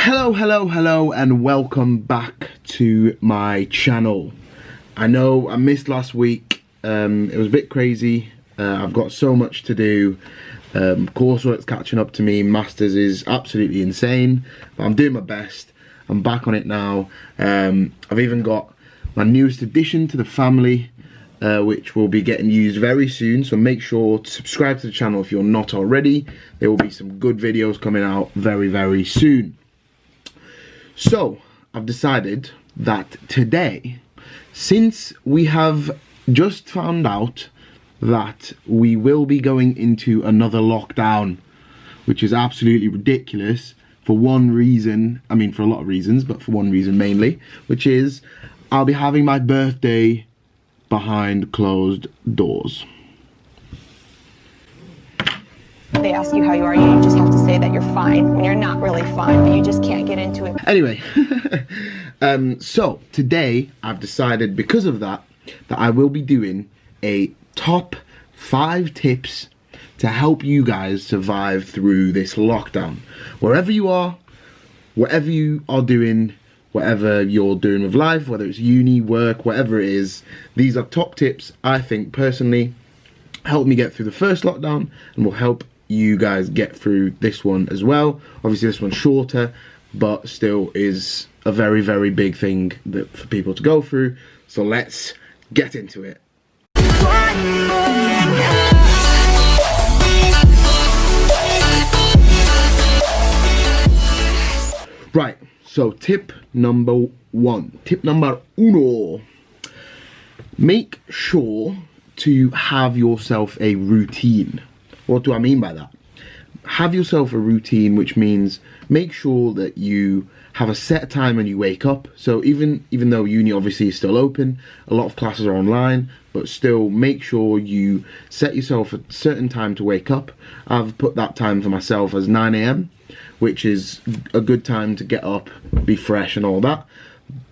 Hello, and welcome back to my channel. I know I missed last week. It was a bit crazy. I've got so much to do. Coursework's catching up to me. Masters is absolutely insane, but I'm doing my best. I'm back on it now. I've even got my newest addition to the family, which will be getting used very soon, so make sure to subscribe to the channel if you're not already. There will be some good videos coming out very soon. So I've decided that today, since we have just found out that we will be going into another lockdown, which is absolutely ridiculous for one reason, I mean for a lot of reasons, but for one reason mainly, which is I'll be having my birthday behind closed doors. They ask you how you are, you just have to say that you're fine when you're not really fine, but you just can't get into it. Anyway, so today I've decided, because of that I will be doing a top 5 tips to help you guys survive through this lockdown. Wherever you are, whatever you are doing, whatever you're doing with life, whether it's uni, work, whatever it is, these are top tips I think personally helped me get through the first lockdown and will help you guys get through this one as well. Obviously this one's shorter, but still is a very big thing for people to go through. So let's get into it. Right, so tip number 1. Tip number uno. Make sure to have yourself a routine. What do I mean by that? Have yourself a routine, which means make sure that you have a set time when you wake up. So even though uni obviously is still open, a lot of classes are online, but still make sure you set yourself a certain time to wake up. I've put that time for myself as 9 AM, which is a good time to get up, be fresh and all that.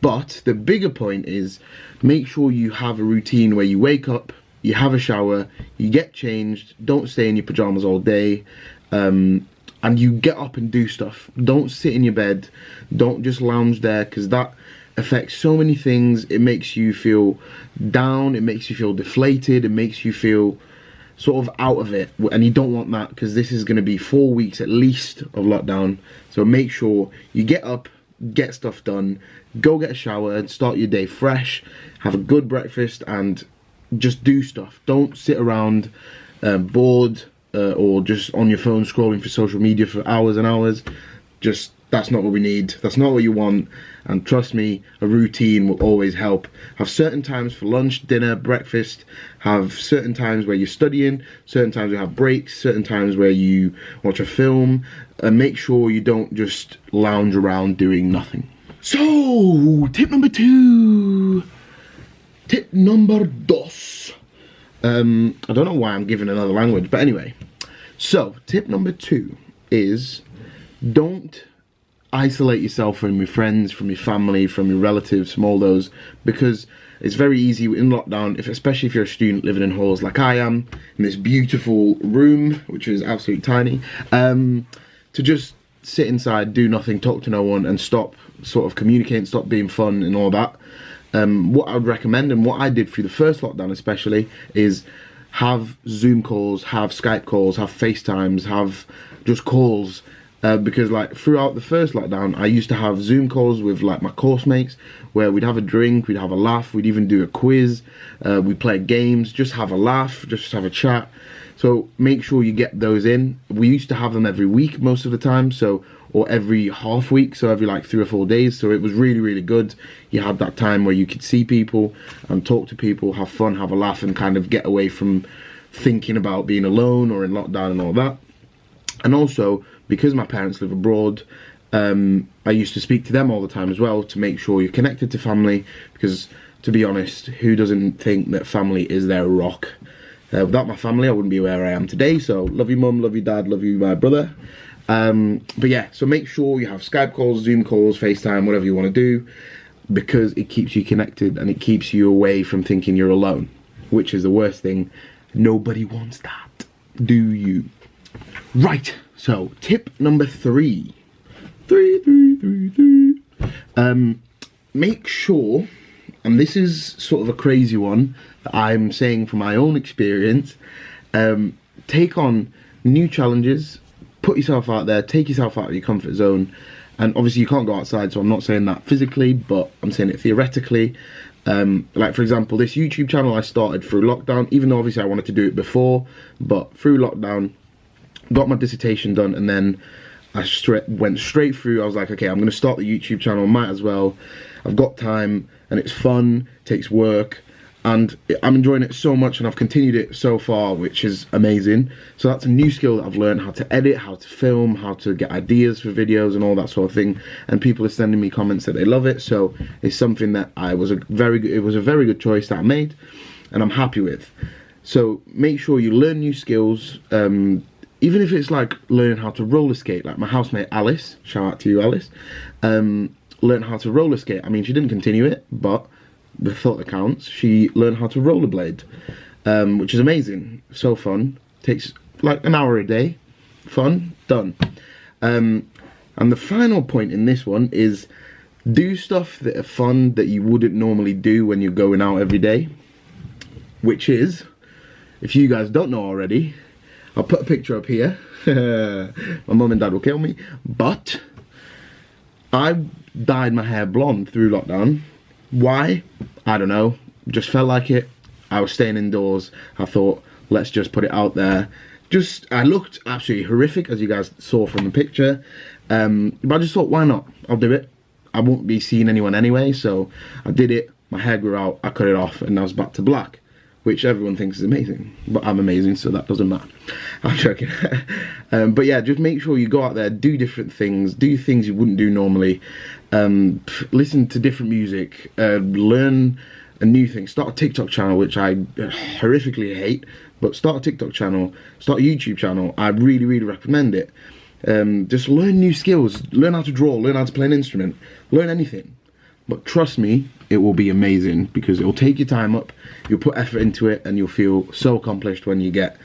But the bigger point is make sure you have a routine where you wake up, you have a shower, you get changed, don't stay in your pajamas all day, and you get up and do stuff. Don't sit in your bed, don't just lounge there, because that affects so many things. It makes you feel down, it makes you feel deflated, it makes you feel sort of out of it, and you don't want that, because this is going to be 4 weeks at least of lockdown. So make sure you get up, get stuff done, go get a shower and start your day fresh, have a good breakfast and just do stuff. Don't sit around bored or just on your phone scrolling for social media for hours and hours. That's not what we need, that's not what you want. And trust me, a routine will always help. Have certain times for lunch, dinner, breakfast. Have certain times where you're studying, certain times you have breaks, certain times where you watch a film, and make sure you don't just lounge around doing nothing. So tip number 2. Tip number dos. I don't know why I'm giving another language, but anyway. So tip number 2 is don't isolate yourself from your friends, from your family, from your relatives, from all those, because it's very easy in lockdown, especially if you're a student living in halls like I am, in this beautiful room, which is absolutely tiny, to just sit inside, do nothing, talk to no one, and stop sort of communicating, stop being fun and all that. What I would recommend, and what I did through the first lockdown especially, is have Zoom calls, have Skype calls, have FaceTimes, have just calls. Because like throughout the first lockdown, I used to have Zoom calls with like my course mates, where we'd have a drink, we'd have a laugh, we'd even do a quiz, we'd play games, just have a laugh, just have a chat. So make sure you get those in. We used to have them every week most of the time, or every half week, so every like 3 or 4 days. So it was really good. You had that time where you could see people and talk to people, have fun, have a laugh, and kind of get away from thinking about being alone or in lockdown and all that. And also, because my parents live abroad, I used to speak to them all the time as well, to make sure you're connected to family, because to be honest, who doesn't think that family is their rock? Without my family, I wouldn't be where I am today. So love you mum, love you dad, love you my brother. But yeah, so make sure you have Skype calls, Zoom calls, FaceTime, whatever you want to do, because it keeps you connected and it keeps you away from thinking you're alone, which is the worst thing. Nobody wants that, do you? Right, so tip number 3. Make sure, and this is sort of a crazy one that I'm saying from my own experience, take on new challenges, put yourself out there, take yourself out of your comfort zone. And obviously you can't go outside, so I'm not saying that physically, but I'm saying it theoretically. Like, for example, this YouTube channel I started through lockdown, even though obviously I wanted to do it before, but through lockdown, got my dissertation done, and then I went straight through. I was like, okay, I'm going to start the YouTube channel, might as well. I've got time, and it's fun, takes work, and I'm enjoying it so much, and I've continued it so far, which is amazing. So that's a new skill that I've learned, how to edit, how to film, how to get ideas for videos and all that sort of thing. And people are sending me comments that they love it, so it's something that it was a very good choice that I made, and I'm happy with. So make sure you learn new skills, even if it's like learning how to roller skate. Like my housemate Alice, shout out to you, Alice, learned how to roller skate. I mean, she didn't continue it, but the thought that counts, she learned how to rollerblade, which is amazing. So fun. Takes like an hour a day. Fun, done. And the final point in this one is do stuff that are fun that you wouldn't normally do when you're going out every day. Which is, if you guys don't know already, I'll put a picture up here. My mum and dad will kill me. But I dyed my hair blonde through lockdown. Why? I don't know. Just felt like it. I was staying indoors. I thought, let's just put it out there. I looked absolutely horrific, as you guys saw from the picture. But I just thought, why not? I'll do it. I won't be seeing anyone anyway, so I did it. My hair grew out. I cut it off, and I was back to black, which everyone thinks is amazing. But I'm amazing, so that doesn't matter. I'm joking. But yeah, just make sure you go out there, do different things, do things you wouldn't do normally. Listen to different music, learn a new thing. Start a TikTok channel, which I horrifically hate, but start a TikTok channel, start a YouTube channel. I really, really recommend it. Just learn new skills, learn how to draw, learn how to play an instrument, learn anything. But trust me, it will be amazing, because it will take your time up, you'll put effort into it, and you'll feel so accomplished when you get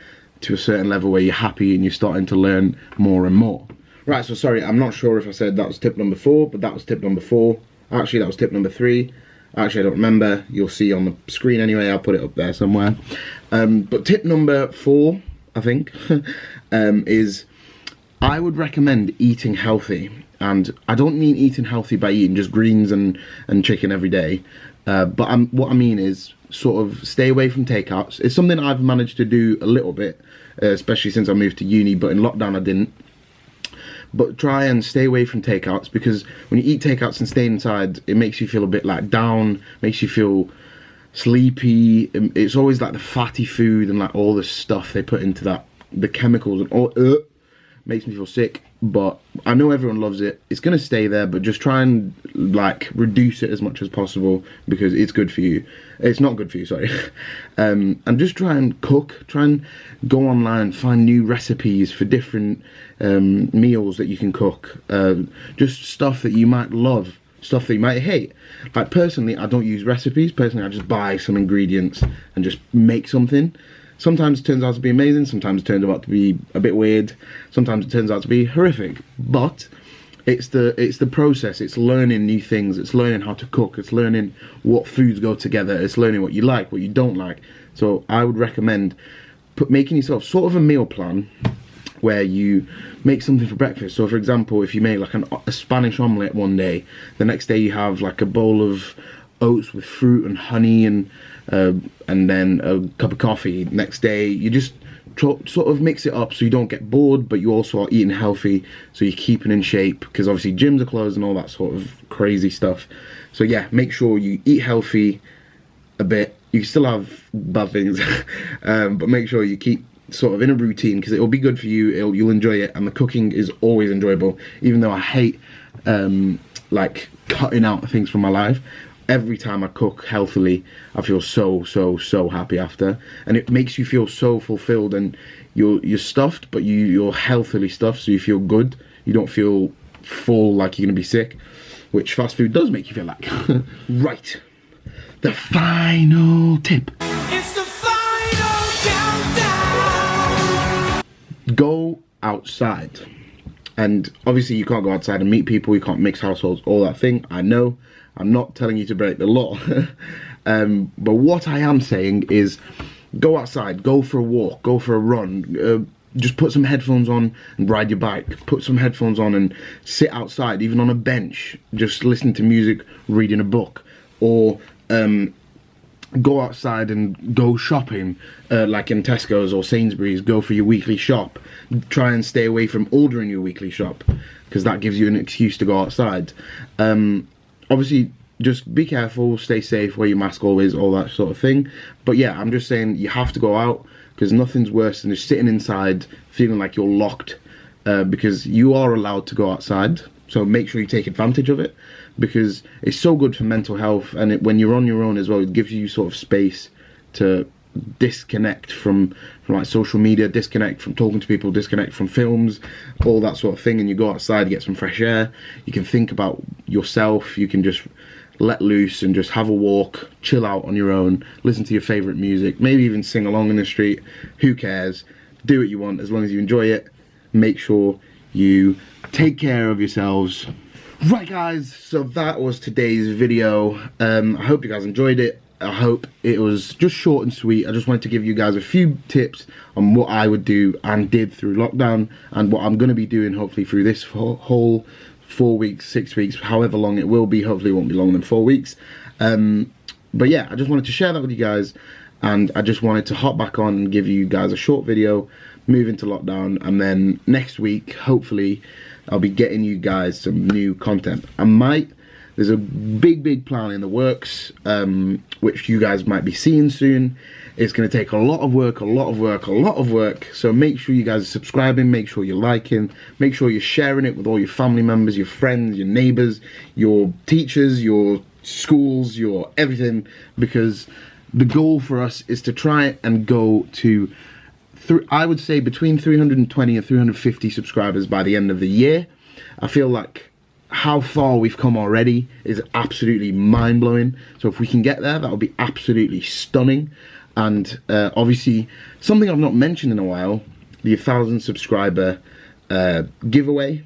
to a certain level where you're happy and you're starting to learn more and more. Right, so sorry, I'm not sure if I said that was tip number 4, but that was tip number 4. Actually, that was tip number 3. Actually, I don't remember. You'll see on the screen anyway. I'll put it up there somewhere. But tip number 4, I think, is I would recommend eating healthy. And I don't mean eating healthy by eating just greens and chicken every day. But what I mean is sort of stay away from takeouts. It's something I've managed to do a little bit, especially since I moved to uni, but in lockdown I didn't. But try and stay away from takeouts, because when you eat takeouts and stay inside, it makes you feel a bit like down, makes you feel sleepy. It's always like the fatty food and like all the stuff they put into that, the chemicals and all, makes me feel sick. But I know everyone loves it. It's gonna stay there, but just try and like reduce it as much as possible, because it's good for you. It's not good for you, sorry. And just try and cook. Try and go online and find new recipes for different meals that you can cook. Just stuff that you might love, stuff that you might hate. Like personally, I don't use recipes. Personally, I just buy some ingredients and just make something. Sometimes it turns out to be amazing, sometimes it turns out to be a bit weird, sometimes it turns out to be horrific. But it's the process, it's learning new things, it's learning how to cook, it's learning what foods go together, it's learning what you like, what you don't like. So I would recommend making yourself sort of a meal plan where you make something for breakfast. So for example, if you make like a Spanish omelette one day, the next day you have like a bowl of oats with fruit and honey and then a cup of coffee. Next day you just sort of mix it up so you don't get bored, but you also are eating healthy, so you're keeping in shape, because obviously gyms are closed and all that sort of crazy stuff. So yeah, make sure you eat healthy a bit. You still have bad things, but make sure you keep sort of in a routine, because it will be good for you. You'll enjoy it, and the cooking is always enjoyable, even though I hate like cutting out things from my life. Every time I cook healthily, I feel so happy after, and it makes you feel so fulfilled, and you're stuffed, but you're healthily stuffed, so you feel good. You don't feel full like you're gonna be sick, which fast food does make you feel like. Right, the final tip. It's the final countdown. Go outside. And obviously you can't go outside and meet people, you can't mix households, all that thing. I know, I'm not telling you to break the law. But what I am saying is go outside, go for a walk, go for a run, just put some headphones on and ride your bike. Put some headphones on and sit outside, even on a bench, just listen to music, reading a book. Or go outside and go shopping, like in Tesco's or Sainsbury's. Go for your weekly shop. Try and stay away from ordering your weekly shop, because that gives you an excuse to go outside. Obviously, just be careful, stay safe, wear your mask always, all that sort of thing. But yeah, I'm just saying you have to go out, because nothing's worse than just sitting inside feeling like you're locked, because you are allowed to go outside. So make sure you take advantage of it, because it's so good for mental health. And when you're on your own as well, it gives you sort of space to disconnect from like social media, disconnect from talking to people, disconnect from films, all that sort of thing. And you go outside, get some fresh air, you can think about yourself, you can just let loose and just have a walk, chill out on your own, listen to your favourite music, maybe even sing along in the street. Who cares? Do what you want as long as you enjoy it. Make sure you take care of yourselves. Right guys, so that was today's video. I hope you guys enjoyed it. I hope it was just short and sweet. I just wanted to give you guys a few tips on what I would do and did through lockdown, and what I'm going to be doing hopefully through this whole 4 weeks, 6 weeks, however long it will be. Hopefully it won't be longer than 4 weeks. But yeah, I just wanted to share that with you guys, and I just wanted to hop back on and give you guys a short video, move into lockdown, and then next week, hopefully, I'll be getting you guys some new content. There's a big plan in the works, which you guys might be seeing soon. It's going to take a lot of work, so make sure you guys are subscribing, make sure you're liking, make sure you're sharing it with all your family members, your friends, your neighbours, your teachers, your schools, your everything, because the goal for us is to try and go to, I would say, between 320 and 350 subscribers by the end of the year. I feel like how far we've come already is absolutely mind-blowing. So if we can get there, that would be absolutely stunning. And obviously, something I've not mentioned in a while, the 1,000 subscriber giveaway,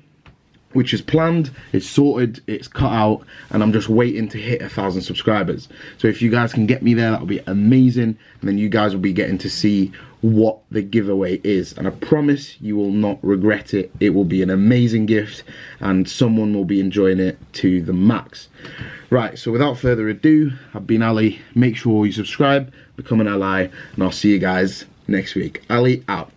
which is planned, it's sorted, it's cut out, and I'm just waiting to hit 1,000 subscribers. So if you guys can get me there, that would be amazing, and then you guys will be getting to see what the giveaway is, and I promise you will not regret it. It will be an amazing gift, and someone will be enjoying it to the max. Right, so without further ado, I've been Ali. Make sure you subscribe, become an ally, and I'll see you guys next week. Ali out.